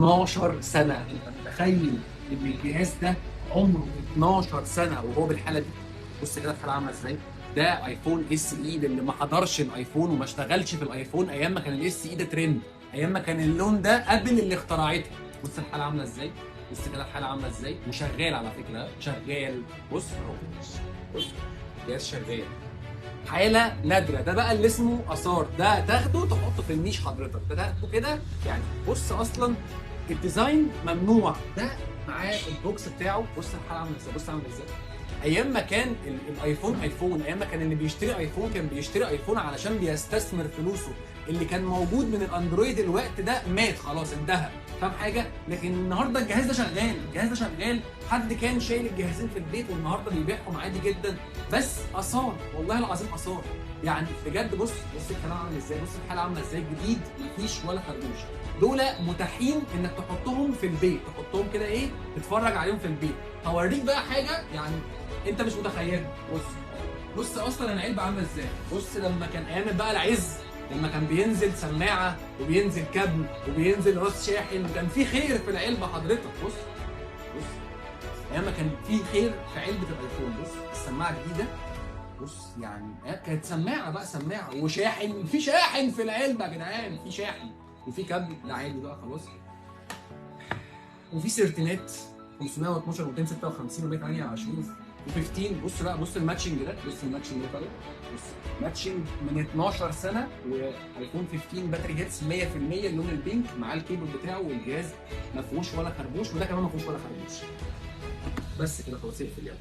12 سنة. انت متخيل ان الجهاز ده عمره 12 سنة وهو بالحالة دي؟ بص كده الحالة عاملة ازاي؟ ده ايفون اس اي اللي ما حضرش الايفون وما اشتغلش في الايفون ايام ما كان الاس اي ده ترند، ايام ما كان اللون ده ابل اللي اخترعته. بص الحالة عاملة ازاي؟ بص كده الحالة عاملة ازاي؟ وشغال على فكرة، شغال. بص اهو، بص الجهاز شغال. حاله نادره، ده بقى اللي اسمه اثار، ده تاخده تحطه في النيش حضرتك، ده تاخده كده يعني. بص اصلا الديزاين ممنوع ده، معاه البوكس بتاعه. بص الحاله عامله ازاي، بص عامله ازاي. ايام ما كان الايفون ايفون، ايام ما كان اللي بيشتري ايفون كان بيشتري ايفون علشان بيستثمر فلوسه. اللي كان موجود من الاندرويد الوقت ده مات خلاص، انتهى. فاهم حاجه؟ لكن النهارده الجهاز ده شغال، الجهاز ده شغال. حد كان شايل الجهازين في البيت والنهارده بيبيعهم عادي جدا. بس اثار، والله العظيم اثار. يعني بجد بص، بص الحاله عامله ازاي، بص الحاله عامله ازاي، جديد مفيش ولا خربوش. دول متاحين انك تحطهم في البيت، تحطهم كده ايه، تتفرج عليهم في البيت. هوريك بقى حاجه يعني انت مش متخيل. بص، بص اصلا العلبه عامله ازاي. بص لما كان ايام بقى العز، لما كان بينزل سماعه وبينزل كابل وبينزل راس شاحن وكان في خير في العلبه حضرتك. بص، بص ايام ما كان في خير في علبه الايفون. بص السماعه الجديده، بص يعني كانت سماعه بقى، سماعه وشاحن، في شاحن في العلبه يا جدعان، في شاحن وفي كابل، ده عادي بقى خلاص. وفي سيرتينات 512 و256 و128 و15. بص بقى، بص الماتشنج ده، بص الماتشنج ده طالع. بص ماتشنج من 12 سنه، وايفون 15 باتري هيتس 100%، اللون البينك مع الكيبل بتاعه، والجهاز ما فيهوش ولا خربوش، وده كمان ما فيهوش ولا خربوش. بس كده خلاص، اقفل يلا.